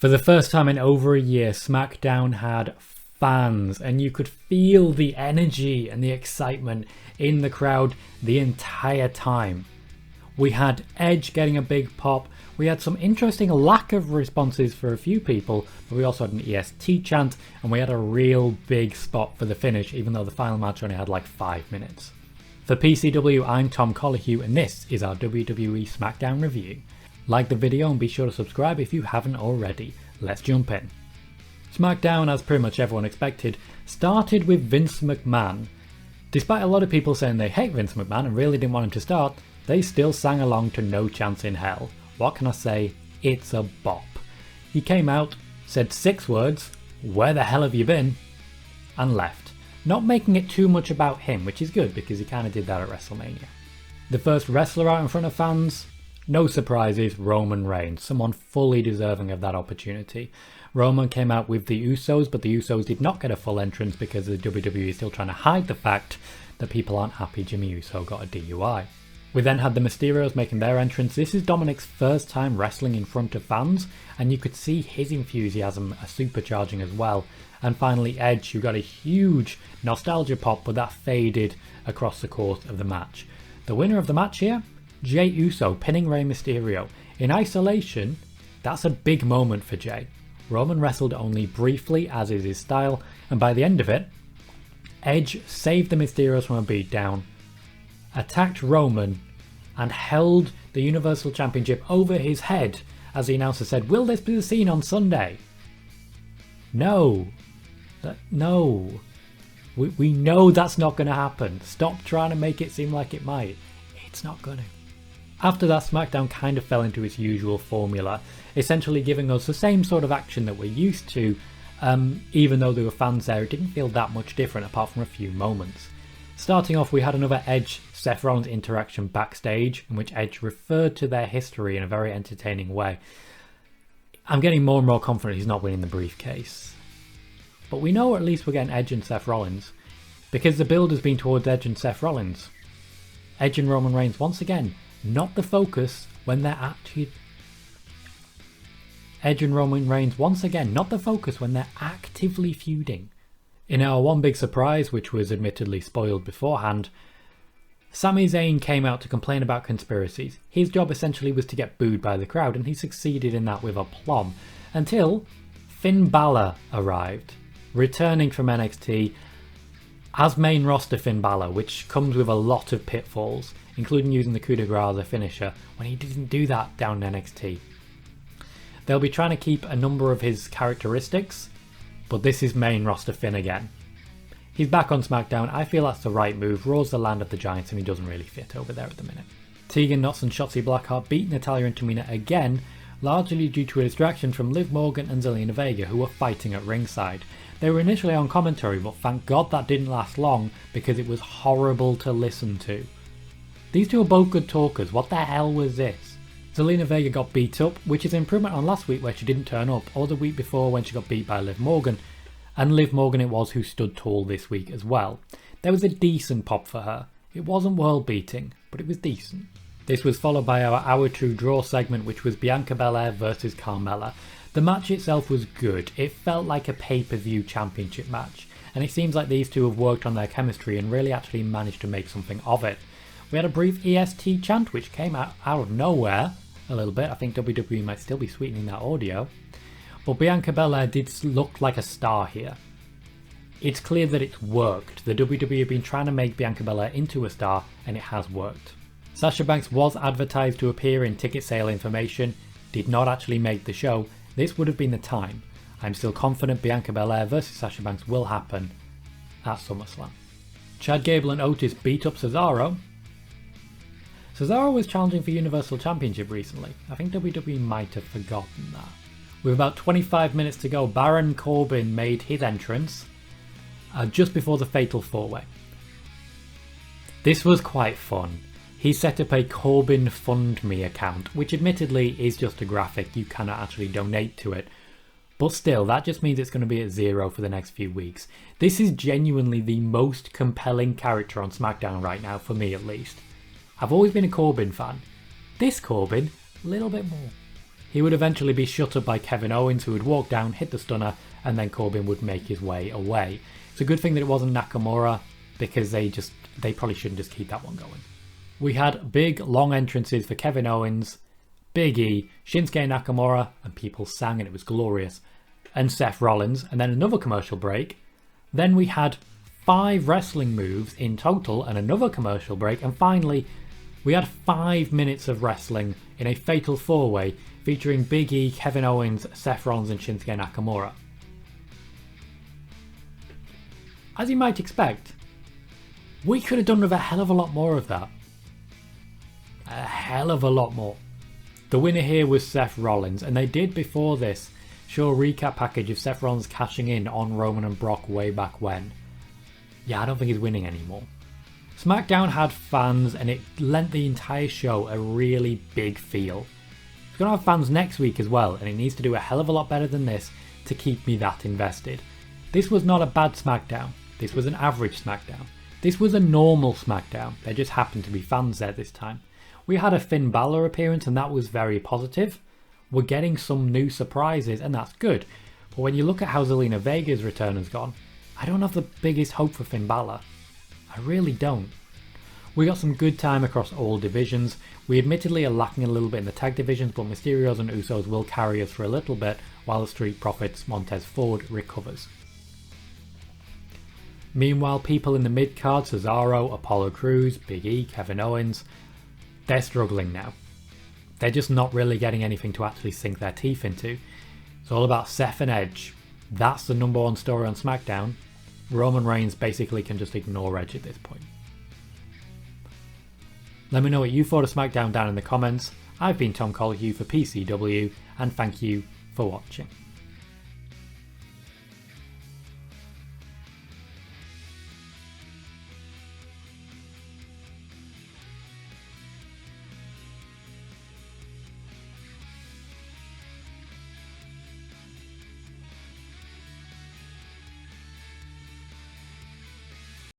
For the first time in over a year, Smackdown had fans, and you could feel the energy and the excitement in the crowd the entire time. We had Edge getting a big pop, we had some interesting lack of responses for a few people, but we also had an EST chant, and we had a real big spot for the finish, even though the final match only had like 5 minutes. For PCW, I'm Tom Collihew, and this is our WWE Smackdown review. Like the video and be sure to subscribe if you haven't already. Let's jump in. Smackdown, as pretty much everyone expected, started with Vince McMahon. Despite a lot of people saying they hate Vince McMahon and really didn't want him to start, they still sang along to No Chance in Hell. What can I say? It's a bop. He came out, said 6 words, "Where the hell have you been?" and left. Not making it too much about him, which is good because he kind of did that at WrestleMania. The first wrestler out in front of fans? No surprises, Roman Reigns, someone fully deserving of that opportunity. Roman came out with the Usos, but the Usos did not get a full entrance because the WWE is still trying to hide the fact that people aren't happy Jimmy Uso got a DUI. We then had the Mysterios making their entrance. This is Dominic's first time wrestling in front of fans, and you could see his enthusiasm supercharging as well. And finally Edge, who got a huge nostalgia pop, but that faded across the course of the match. The winner of the match here? Jey Uso pinning Rey Mysterio. In isolation, that's a big moment for Jey. Roman wrestled only briefly, as is his style, and by the end of it, Edge saved the Mysterios from a beatdown, attacked Roman, and held the Universal Championship over his head as the announcer said, "Will this be the scene on Sunday?" No. No. We know that's not going to happen. Stop trying to make it seem like it might. It's not going to. After that, SmackDown kind of fell into its usual formula, essentially giving us the same sort of action that we're used to, even though there were fans there. It didn't feel that much different apart from a few moments. Starting off, we had another Edge-Seth Rollins interaction backstage, in which Edge referred to their history in a very entertaining way. I'm getting more and more confident he's not winning the briefcase. But we know at least we're getting Edge and Seth Rollins, because the build has been towards Edge and Seth Rollins. Edge and Roman Reigns, once again, not the focus when they're actually... Edge and Roman Reigns, once again, not the focus when they're actively feuding. In our one big surprise, which was admittedly spoiled beforehand, Sami Zayn came out to complain about conspiracies. His job essentially was to get booed by the crowd, and he succeeded in that with aplomb. Until Finn Balor arrived, returning from NXT as main roster Finn Balor, which comes with a lot of pitfalls, including using the coup de grace as a finisher, when he didn't do that down in NXT. They'll be trying to keep a number of his characteristics, but this is main roster Finn again. He's back on SmackDown. I feel that's the right move. Raw's the land of the giants and he doesn't really fit over there at the minute. Tegan Nox and Shotzi Blackheart beat Natalya and Tamina again, largely due to a distraction from Liv Morgan and Zelina Vega, who were fighting at ringside. They were initially on commentary, but thank God that didn't last long because it was horrible to listen to. These two are both good talkers. What the hell was this? Zelina Vega got beat up, which is an improvement on last week where she didn't turn up, or the week before when she got beat by Liv Morgan. And Liv Morgan it was who stood tall this week as well. There was a decent pop for her. It wasn't world beating, but it was decent. This was followed by our Hour 2 draw segment, which was Bianca Belair versus Carmella. The match itself was good. It felt like a pay-per-view championship match, and it seems like these two have worked on their chemistry and really actually managed to make something of it. We had a brief EST chant which came out of nowhere a little bit. I think WWE might still be sweetening that audio. But Bianca Belair did look like a star here. It's clear that it's worked. The WWE have been trying to make Bianca Belair into a star, and it has worked. Sasha Banks was advertised to appear in ticket sale information, did not actually make the show. This would have been the time. I'm still confident Bianca Belair versus Sasha Banks will happen at SummerSlam. Chad Gable and Otis beat up Cesaro. Cesaro was challenging for Universal Championship recently. I think WWE might have forgotten that. With about 25 minutes to go, Baron Corbin made his entrance just before the Fatal 4-Way. This was quite fun. He set up a Corbin Fund Me account, which admittedly is just a graphic, you cannot actually donate to it. But still, that just means it's going to be at 0 for the next few weeks. This is genuinely the most compelling character on SmackDown right now, for me at least. I've always been a Corbin fan. This Corbin, a little bit more. he would eventually be shut up by Kevin Owens, who would walk down, hit the stunner, and then Corbin would make his way away. It's a good thing that it wasn't Nakamura, because they probably shouldn't just keep that one going. We had big, long entrances for Kevin Owens, Big E, Shinsuke Nakamura, and people sang and it was glorious, and Seth Rollins, and then another commercial break. Then we had 5 wrestling moves in total and another commercial break, and finally we had 5 minutes of wrestling in a fatal 4-way featuring Big E, Kevin Owens, Seth Rollins and Shinsuke Nakamura. As you might expect, we could have done with a hell of a lot more of that. A hell of a lot more. The winner here was Seth Rollins, and they did before this show a recap package of Seth Rollins cashing in on Roman and Brock way back when. Yeah, I don't think he's winning anymore. SmackDown had fans and it lent the entire show a really big feel. It's going to have fans next week as well, and it needs to do a hell of a lot better than this to keep me that invested. This was not a bad SmackDown. This was an average SmackDown. This was a normal SmackDown. There just happened to be fans there this time. We had a Finn Balor appearance and that was very positive. We're getting some new surprises and that's good. But when you look at how Zelina Vega's return has gone, I don't have the biggest hope for Finn Balor. I really don't. We got some good time across all divisions. We admittedly are lacking a little bit in the tag divisions, but Mysterios and Usos will carry us for a little bit while the Street Profits Montez Ford recovers. Meanwhile, people in the mid-card, Cesaro, Apollo Crews, Big E, Kevin Owens, they're struggling now. They're just not really getting anything to actually sink their teeth into. It's all about Seth and Edge. That's the number one story on SmackDown. Roman Reigns basically can just ignore Edge at this point. Let me know what you thought of SmackDown down in the comments. I've been Tom Colhue for PCW, and thank you for watching.